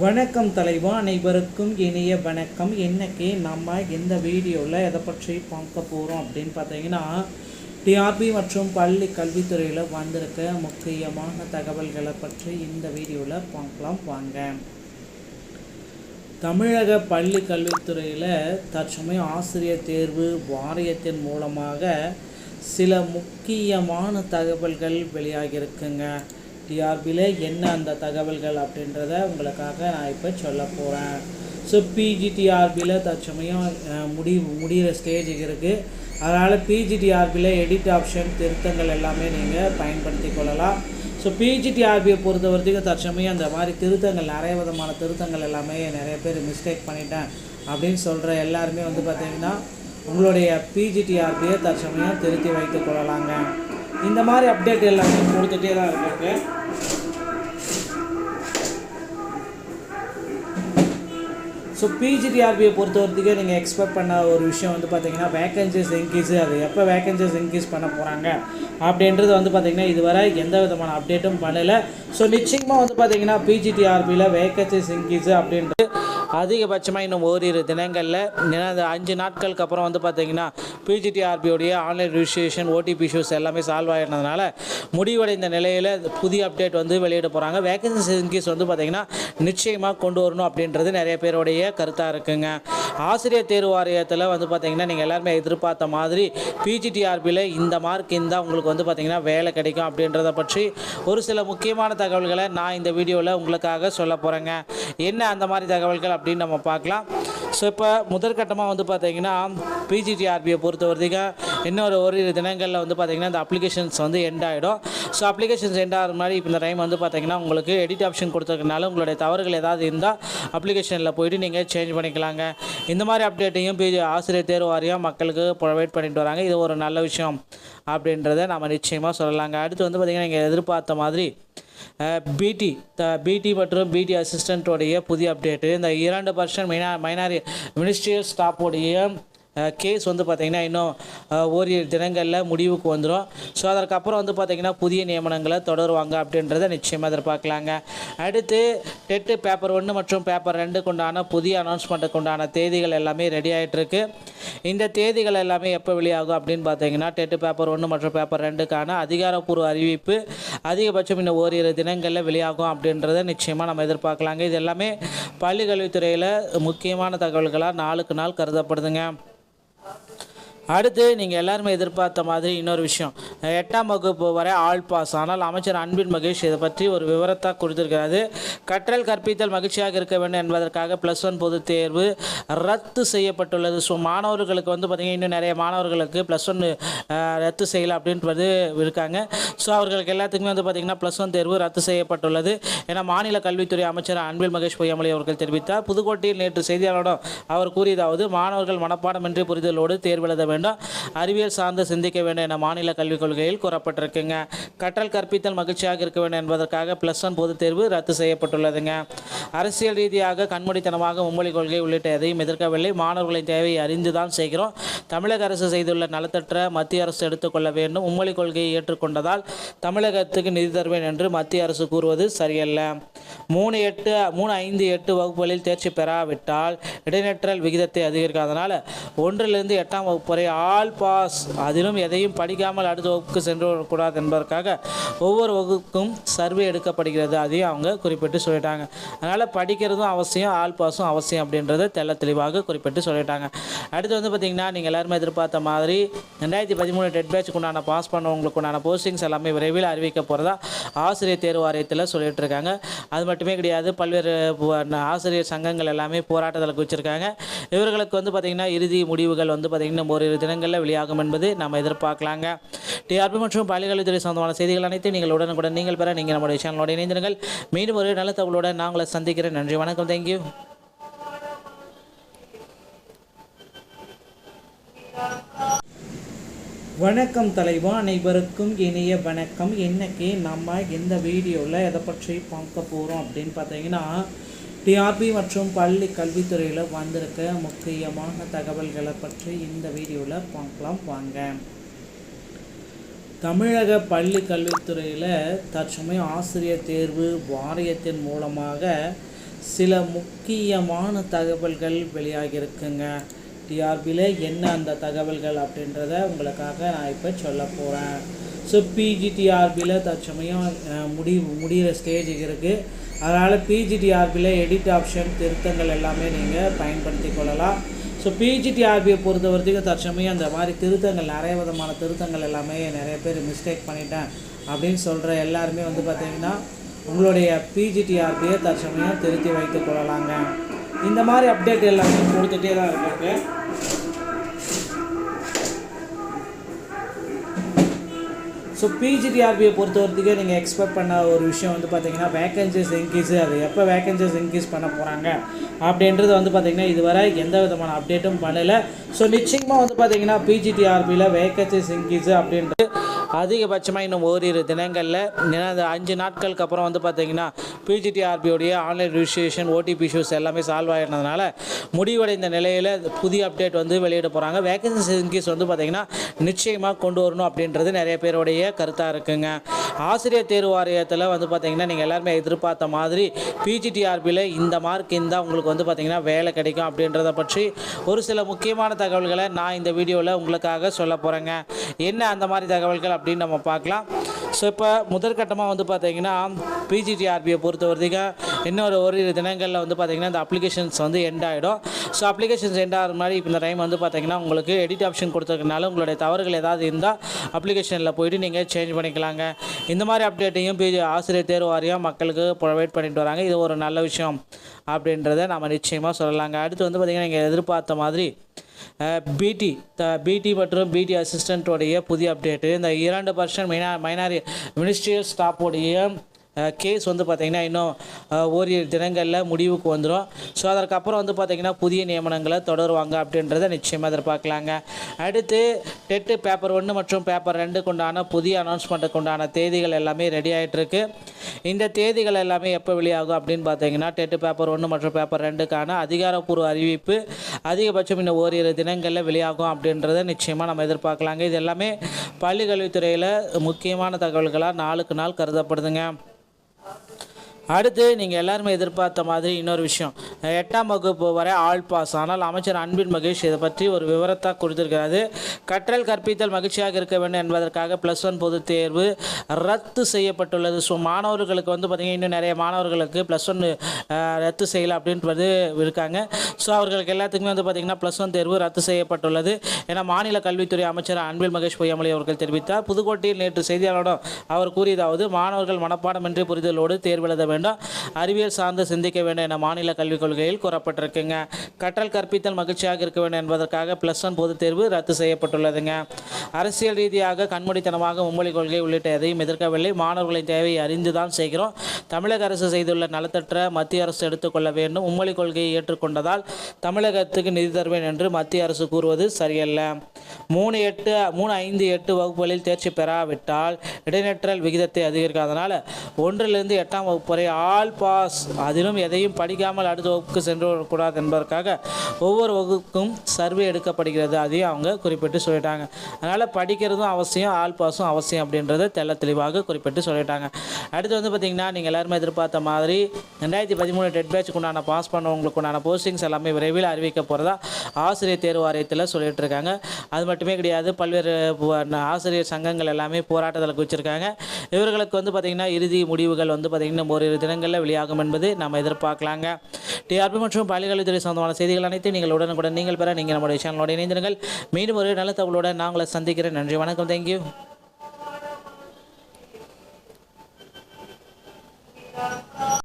வணக்கம் தலைவா, அனைவருக்கும் இனிய வணக்கம். இன்றைக்கி நம்ம இந்த வீடியோவில் எதை பற்றி பார்க்க போகிறோம் அப்படின்னு பார்த்தீங்கன்னா, டிஆர்பி மற்றும் பள்ளி கல்வித்துறையில் வந்திருக்க முக்கியமான தகவல்களை பற்றி இந்த வீடியோவில் பார்க்கலாம் வாங்க. தமிழக பள்ளி கல்வித்துறையில் தற்சமயம் ஆசிரியர் தேர்வு வாரியத்தின் மூலமாக சில முக்கியமான தகவல்கள் வெளியாகியிருக்குங்க. டிஆர்பியில் என்ன அந்த தகவல்கள் அப்படின்றத உங்களுக்காக நான் இப்போ சொல்ல போகிறேன். ஸோ பிஜிடிஆர்பியில் தற்சமயம் முடிகிற ஸ்டேஜுக்கு இருக்குது. அதனால் பிஜிடிஆர்பியில் எடிட் ஆப்ஷன் திருத்தங்கள் எல்லாமே நீங்கள் பயன்படுத்தி கொள்ளலாம். ஸோ பிஜிடிஆர்பியை பொறுத்த வரைக்கும் தற்சமயம் அந்த மாதிரி திருத்தங்கள் நிறைய விதமான திருத்தங்கள் எல்லாமே நிறைய பேர் மிஸ்டேக் பண்ணிட்டேன் அப்படின்னு சொல்கிற எல்லாருமே பார்த்திங்கன்னா உங்களுடைய பிஜிடிஆர்பியை தற்சமயம் திருத்தி வைத்து கொள்ளலாங்க. இந்த மாதிரி அப்டேட் எல்லாமே கொடுத்துட்டே தான் இருக்காங்க. ஸோ பிஜிடிஆர்பியை பொறுத்த வரைக்கும் நீங்கள் எக்ஸ்பெக்ட் பண்ண ஒரு விஷயம் பார்த்திங்கன்னா வேக்கன்சிஸ் இன்க்ரீஸு. அது எப்போ வேக்கன்சிஸ் இன்க்ரீஸ் பண்ண போகிறாங்க அப்படின்றது பார்த்திங்கன்னா இதுவரை எந்த விதமான அப்டேட்டும் பண்ணலை. ஸோ நிச்சயமாக பார்த்திங்கன்னா பிஜிடிஆர்பியில் வேக்கன்சிஸ் இன்க்ரீஸு அப்படின்றது அதிகபட்சமாக இன்னும் ஓரிரு தினங்களில் 5 நாட்களுக்கு அப்புறம் பார்த்திங்கன்னா பிஜிடிஆர்பியோடைய ஆன்லைன் ரிஜிஸ்ட்ரேஷன் ஓடிபி இஷ்யூஸ் எல்லாமே சால்வ் ஆகிடுறதுனால முடிவடைந்த நிலையில் புதிய அப்டேட் வெளியிட போகிறாங்க. வேகன்சிஸ் இன்க்ரீஸ் பார்த்திங்கன்னா நிச்சயமாக கொண்டு வரணும் அப்படின்றது நிறைய பேருடைய கருத்தாக இருக்குங்க. ஆசிரியர் தேர்வு வாரியத்தில் பார்த்திங்கன்னா நீங்கள் எல்லாருமே எதிர்பார்த்த மாதிரி பிஜிடிஆர்பியில் இந்த மார்க் இருந்தால் உங்களுக்கு பார்த்திங்கன்னா வேலை கிடைக்கும் அப்படின்றத பற்றி ஒரு சில முக்கியமான தகவல்களை நான் இந்த வீடியோவில் உங்களுக்காக சொல்ல போகிறேங்க. என்ன அந்த மாதிரி தகவல்கள் அப்படின்னு நம்ம பார்க்கலாம். ஸோ இப்போ முதற்கட்டமாக பார்த்திங்கன்னா பிஜிடிஆர்பியை பொறுத்த வரைக்கும் இன்னொரு ஓரிரு தினங்களில் பார்த்திங்கன்னா இந்த அப்ளிகேஷன்ஸ் எண்ட் ஆகிடும். ஸோ அப்ளிகேஷன்ஸ் எண்ட் ஆகிற மாதிரி இப்போ இந்த டைம் பார்த்திங்கன்னா உங்களுக்கு எடிட் ஆப்ஷன் கொடுத்ததுனால உங்களுடைய தவறுகள் ஏதாவது இருந்தால் அப்ளிகேஷனில் போய்ட்டு நீங்கள் சேஞ்ச் பண்ணிக்கலாங்க. இந்த மாதிரி அப்டேட்டையும் ஆசிரியர் தேர்வு வாரியம் மக்களுக்கு ப்ரொவைட் பண்ணிட்டு வராங்க. இது ஒரு நல்ல விஷயம் அப்படின்றத நம்ம நிச்சயமாக சொல்லலாங்க. அடுத்து பார்த்திங்கன்னா நீங்கள் எதிர்பார்த்த மாதிரி பிடி மற்றும் பிடி அசிஸ்டண்ட்டோடைய புதிய அப்டேட்டு, இந்த 2% மைனாரி மினிஸ்ட்ரியல் ஸ்டாஃபோடைய கேஸ் பார்த்திங்கன்னா இன்னும் ஓரிரு தினங்களில் முடிவுக்கு வந்துடும். ஸோ அதற்கப்புறம் பார்த்திங்கன்னா புதிய நியமனங்களை தொடருவாங்க அப்படின்றத நிச்சயமாக எதிர்பார்க்கலாங்க. அடுத்து டெட்டு பேப்பர் 1 மற்றும் பேப்பர் 2 கொண்டான புதிய அனௌன்ஸ்மெண்ட்டுக்கு உண்டான தேதிகள் எல்லாமே ரெடி ஆகிட்டுருக்கு. இந்த தேதிகள் எல்லாமே எப்போ வெளியாகும் அப்படின்னு பார்த்தீங்கன்னா டெட்டு பேப்பர் 1 மற்றும் பேப்பர் 2க்கான அதிகாரப்பூர்வ அறிவிப்பு அதிகபட்சம் இன்னும் ஓரிரு தினங்களில் வெளியாகும் அப்படின்றத நிச்சயமாக நம்ம எதிர்பார்க்கலாங்க. இது எல்லாமே பள்ளி கல்வித்துறையில் முக்கியமான தகவல்களாக நாளுக்கு நாள் கருதப்படுதுங்க. அடுத்து நீங்கள் எல்லாருமே எதிர்பார்த்த மாதிரி இன்னொரு விஷயம், 8ஆம் வகுப்பு வரை ஆல் பாஸ். ஆனால் அமைச்சர் அன்பில் மகேஷ் இதை பற்றி ஒரு விவரத்தை கொடுத்திருக்கிறாரு. கற்றல் கற்பித்தல் மகிழ்ச்சியாக இருக்க வேண்டும் என்பதற்காக +1 பொதுத் தேர்வு ரத்து செய்யப்பட்டுள்ளது. ஸோ மாணவர்களுக்கு பார்த்திங்கன்னா இன்னும் நிறைய மாணவர்களுக்கு +1 ரத்து செய்யலை அப்படின்றது இருக்காங்க. ஸோ அவர்களுக்கு எல்லாத்துக்குமே பார்த்திங்கன்னா +1 தேர்வு ரத்து செய்யப்பட்டுள்ளது என மாநில கல்வித்துறை அமைச்சர் அன்பில் மகேஷ் பொய்யாமொழி அவர்கள் தெரிவித்தார். புதுக்கோட்டையில் நேற்று செய்தியாளரிடம் அவர் கூறியதாவது, மாணவர்கள் மனப்பாடமின்றி புரிதலோடு தேர்வு எழுத வேண்டும், அறிவியல் சார்ந்து சிந்திக்க வேண்டும் என மாநில கல்விக் கொள்கையில் கூறப்பட்டிருக்குங்க. கற்றல் கற்பித்தல் மகிழ்ச்சியாக இருக்க வேண்டும் என்பதற்காக +1 பொதுத் தேர்வு ரத்து செய்யப்பட்டுள்ளதுங்க. அரசியல் ரீதியாக கண்மூடித்தனமாக மும்மொழி கொள்கை உள்ளிட்ட எதையும் எதிர்க்கவில்லை. மாணவர்களின் தேவையை அறிந்துதான் செய்கிறோம். தமிழக அரசு செய்துள்ள நலத்தற்ற மத்திய அரசு எடுத்துக்கொள்ள வேண்டும். மும்மொழி கொள்கையை ஏற்றுக்கொண்டதால் தமிழகத்துக்கு நிதி தருவேன் என்று மத்திய அரசு கூறுவது சரியல்ல. 3-5-8 வகுப்புகளில் தேர்ச்சி பெறாவிட்டால் இடைநிற்றல் விகிதத்தை அதிகரிக்காதனால 1லிருந்து 8ஆம் வகுப்பு வரை ஆல் பாஸ், அதிலும் எதையும் படிக்காமல் அடுத்த வகுப்புக்கு சென்று கூடாது என்பதற்காக ஒவ்வொரு வகுப்புக்கும் சர்வே எடுக்கப்படுகிறது. அதையும் அவங்க குறிப்பிட்டு சொல்லிட்டாங்க. அதனால் படிக்கிறதும் அவசியம், ஆல் பாஸும் அவசியம் அப்படின்றத தெளிவாக குறிப்பிட்டு சொல்லிட்டாங்க. அடுத்து பார்த்திங்கன்னா நீங்கள் எல்லாருமே எதிர்பார்த்த மாதிரி 2013 டெட் பேட்சுக்கு உண்டான பாஸ் பண்ணவங்களுக்கு உண்டான போஸ்டிங்ஸ் எல்லாமே விரைவில் அறிவிக்க போகிறதா ஆசிரியர் தேர்வு வாரியத்தில் சொல்லிட்டு இருக்காங்க. அது மட்டுமே கிடையாது, பல்வேறு ஆசிரியர் சங்கங்கள் எல்லாமே போராட்டத்தில் வச்சுருக்காங்க. இவர்களுக்கு பார்த்திங்கன்னா இறுதி முடிவுகள் பார்த்திங்கன்னா ஒரு தினங்களில் வெளியாகும் என்பது நாம் எதிர்பார்க்கலாங்க. டிஆர்பி மற்றும் பள்ளி கல்வித்துறை சொந்தமான செய்திகள் அனைத்தையும் நீங்கள் உடனுக்குடன் நீங்கள் பெற நீங்கள் நம்முடைய சேனலோட இணைந்திருங்கள். மீண்டும் ஒரு நல்ல தகவலுடன் நான் உங்களை சந்திக்கிறேன். நன்றி, வணக்கம், தேங்க்யூ. வணக்கம் தலைவா, அனைவருக்கும் இனிய வணக்கம். இன்றைக்கி நம்ம இந்த வீடியோவில் எதை பற்றி பார்க்க போகிறோம் அப்படின்னு பார்த்தீங்கன்னா, டிஆர்பி மற்றும் பள்ளி கல்வித்துறையில் வந்திருக்க முக்கியமான தகவல்களை பற்றி இந்த வீடியோவில் பார்க்கலாம் வாங்க. தமிழக பள்ளி கல்வித்துறையில் தற்சமயம் ஆசிரியர் தேர்வு வாரியத்தின் மூலமாக சில முக்கியமான தகவல்கள் வெளியாகியிருக்குங்க. டிஆர்பியில் என்ன அந்த தகவல்கள் அப்படின்றத உங்களுக்காக நான் இப்போ சொல்ல போகிறேன். ஸோ பிஜிடிஆர்பியில் தற்சமயம் முடிகிற ஸ்டேஜுக்கு இருக்குது. அதனால் பிஜிடிஆர்பியில் எடிட் ஆப்ஷன் திருத்தங்கள் எல்லாமே நீங்கள் பயன்படுத்தி கொள்ளலாம். ஸோ பிஜிடிஆர்பியை பொறுத்த வரைக்கும் தற்சமயம் அந்த மாதிரி திருத்தங்கள் நிறைய விதமான திருத்தங்கள் எல்லாமே நிறைய பேர் மிஸ்டேக் பண்ணிட்டேன் அப்படின்னு சொல்கிற எல்லாருமே பார்த்திங்கன்னா உங்களுடைய பிஜிடிஆர்பியை தற்சமயம் திருத்தி வைத்து கொள்ளலாங்க. இந்த மாதிரி அப்டேட் எல்லாமே கொடுத்துட்டே தான் இருக்காங்க. ஸோ பிஜிடிஆர்பியை பொறுத்த வரைக்கும் நீங்கள் எக்ஸ்பெக்ட் பண்ண ஒரு விஷயம் பார்த்திங்கன்னா வேக்கன்சிஸ் இன்க்ரீஸு. அது எப்போ வேக்கன்சிஸ் இன்க்ரீஸ் பண்ண போகிறாங்க அப்படின்றது பார்த்திங்கன்னா இதுவரை எந்த விதமான அப்டேட்டும் பண்ணலை. ஸோ நிச்சயமாக பார்த்திங்கன்னா பிஜிடிஆர்பியில் வேக்கன்சிஸ் இன்க்ரீஸு அப்படின்றது அதிகபட்சமாக இன்னும் ஓரிரு தினங்களில் அந்த 5 நாட்களுக்கு அப்புறம் பார்த்திங்கன்னா பிஜிடிஆர்பியோடைய ஆன்லைன் ரிஜிஸ்ட்ரேஷன் ஓடிபி இஷ்யூஸ் எல்லாமே சால்வ் ஆகிடுறதுனால முடிவடைந்த நிலையில் புதிய அப்டேட் வெளியிட போகிறாங்க. வேக்கன்சிஸ் இன்க்ரீஸ் பார்த்திங்கன்னா நிச்சயமாக கொண்டு வரணும் அப்படின்றது நிறைய பேருடைய கருத்தாக இருக்குங்க. ஆசிரியர் தேர்வு வாரியத்தில் பார்த்திங்கன்னா நீங்கள் எல்லாருமே எதிர்பார்த்த மாதிரி பிஜிடிஆர்பியில் இந்த மார்க் இருந்தால் உங்களுக்கு பார்த்திங்கன்னா வேலை கிடைக்கும் அப்படின்றத பற்றி ஒரு சில முக்கியமான தகவல்களை நான் இந்த வீடியோவில் உங்களுக்காக சொல்ல போகிறேங்க. என்ன அந்த மாதிரி தகவல்கள் அப்படின்னு நம்ம பார்க்கலாம். ஸோ இப்போ முதற்கட்டமாக பார்த்திங்கன்னா பிஜிடிஆர்பியை பொறுத்த வரைக்கும் இன்னொரு ஓரிரு தினங்களில் பார்த்திங்கன்னா இந்த அப்ளிகேஷன்ஸ் எண்ட் ஆகிடும். ஸோ அப்ளிகேஷன்ஸ் எண்ட் ஆகிற மாதிரி இப்போ இந்த டைம் பார்த்திங்கன்னா உங்களுக்கு எடிட் ஆப்ஷன் கொடுத்ததுனால உங்களுடைய தவறுகள் ஏதாவது இருந்தால் அப்ளிகேஷனில் போய்ட்டு நீங்கள் சேஞ்ச் பண்ணிக்கலாங்க. இந்த மாதிரி அப்டேட்டையும் ஆசிரியர் தேர்வு வாரியம் மக்களுக்கு ப்ரொவைட் பண்ணிட்டு வராங்க. இது ஒரு நல்ல விஷயம் அப்படின்றத நம்ம நிச்சயமாக சொல்லலாங்க. அடுத்து பார்த்திங்கன்னா நீங்கள் எதிர்பார்த்த மாதிரி பிடி மற்றும் பிடி அசிஸ்டண்ட்டோடைய புதிய அப்டேட்டு இந்த 2% மைனாரி மினிஸ்ட்ரியல் ஸ்டாஃபோடைய கேஸ் பார்த்திங்கன்னா இன்னும் ஓரிரு தினங்களில் முடிவுக்கு வந்துடும். ஸோ அதற்கப்புறம் பார்த்திங்கன்னா புதிய நியமனங்களை தொடருவாங்க அப்படின்றத நிச்சயமாக எதிர்பார்க்கலாங்க. அடுத்து டெட்டு பேப்பர் 1 மற்றும் பேப்பர் 2 கொண்டான புதிய அனௌன்ஸ்மெண்ட்டுக்கு உண்டான தேதிகள் எல்லாமே ரெடி ஆகிட்டுருக்கு. இந்த தேதிகள் எல்லாமே எப்போ வெளியாகும் அப்படின்னு பார்த்திங்கன்னா டெட்டு பேப்பர் 1 மற்றும் பேப்பர் 2க்கான அதிகாரப்பூர்வ அறிவிப்பு அதிகபட்சம் இன்னும் ஓரிரு தினங்களில் வெளியாகும் அப்படின்றத நிச்சயமாக நம்ம எதிர்பார்க்கலாங்க. இது எல்லாமே பள்ளிக்கல்வித்துறையில் முக்கியமான தகவல்களாக நாளுக்கு நாள் கருதப்படுதுங்க. அடுத்து நீங்கள் எல்லாருமே எதிர்பார்த்த மாதிரி இன்னொரு விஷயம் 8ஆம் வகுப்பு வரை ஆல் பாஸ். ஆனால் அமைச்சர் அன்பில் மகேஷ் இதை பற்றி ஒரு விவரத்தை கொடுத்திருக்கிறாரு. கற்றல் கற்பித்தல் மகிழ்ச்சியாக இருக்க வேண்டும் என்பதற்காக +1 பொதுத் தேர்வு ரத்து செய்யப்பட்டுள்ளது. ஸோ மாணவர்களுக்கு பார்த்திங்கன்னா இன்னும் நிறைய மாணவர்களுக்கு +1 ரத்து செய்யலை அப்படின்றது இருக்காங்க. ஸோ அவர்களுக்கு எல்லாத்துக்குமே பார்த்திங்கன்னா +1 தேர்வு ரத்து செய்யப்பட்டுள்ளது என மாநில கல்வித்துறை அமைச்சர் அன்பில் மகேஷ் பொய்யாமொழி அவர்கள் தெரிவித்தார். புதுக்கோட்டையில் நேற்று செய்தியாளரிடம் அவர் கூறியதாவது மாணவர்கள் மனப்பாடமின்றி புரிதலோடு தேர்வு எழுத வேண்டும், அறிவியல் சார்ந்து சிந்திக்க வேண்டும் என மாநில கல்விக் கொள்கையில் கூறப்பட்டிருக்குங்க. கற்றல் கற்பித்தல் மகிழ்ச்சியாக இருக்க வேண்டும் என்பதற்காக +1 பொதுத் தேர்வு ரத்து செய்யப்பட்டுள்ளதுங்க. அரசியல் ரீதியாக கண்மூடித்தனமாக மும்மொழி கொள்கை உள்ளிட்ட எதையும் எதிர்க்கவில்லை. மாணவர்களின் தேவையை அறிந்துதான் செய்கிறோம். தமிழக அரசு செய்துள்ள நலத்தற்ற மத்திய அரசு எடுத்துக்கொள்ள வேண்டும். மும்மொழி கொள்கையை ஏற்றுக்கொண்டதால் தமிழகத்துக்கு நிதி தருவேன் என்று மத்திய அரசு கூறுவது சரியல்ல. 3-5-8 வகுப்புகளில் தேர்ச்சி பெறாவிட்டால் இடைநிற்றல் விகிதத்தை அதிகரிக்காதனால 1லிருந்து 8ஆம் வகுப்பு வரை ஆல் பாஸ், அதிலும் எதையும் படிக்காமல் அடுத்த வகுப்புக்கு சென்று கூடாது என்பதற்காக ஒவ்வொரு வகுப்புக்கும் சர்வே எடுக்கப்படுகிறது. அதையும் அவங்க குறிப்பிட்டு சொல்லிட்டாங்க. அதனால் படிக்கிறதும் அவசியம், ஆல் பாஸும் அவசியம் அப்படின்றத தெளிவாக குறிப்பிட்டு சொல்லிட்டாங்க. அடுத்து பார்த்திங்கன்னா நீங்கள் எல்லாருமே எதிர்பார்த்த மாதிரி 2013 டெட் பேட்சுக்கு உண்டான பாஸ் பண்ணவங்களுக்கு உண்டான போஸ்டிங்ஸ் எல்லாமே விரைவில் அறிவிக்க போகிறதா ஆசிரியர் தேர்வு வாரியத்தில் சொல்லிட்டு இருக்காங்க. அது மட்டுமே கிடையாது, பல்வேறு ஆசிரியர் சங்கங்கள் எல்லாமே போராட்டத்தில் வச்சுருக்காங்க. இவர்களுக்கு பார்த்திங்கன்னா இறுதி முடிவுகள் பார்த்திங்கன்னா ஒரு தினங்களில் வெளியாகும் என்பது நாம் எதிர்பார்க்கலாங்க. டிஆர்பி மற்றும் பள்ளிக்கல்வித்துறை சொந்தமான செய்திகள் அனைத்தையும் நீங்கள் உடனுக்குடன் நீங்கள் பெற நீங்கள் நம்முடைய சேனலோட இணைந்திருங்கள். மீண்டும் ஒரு நல்ல தகவலோடு நான் உங்களை சந்திக்கிறேன். நன்றி, வணக்கம், தேங்க்யூ.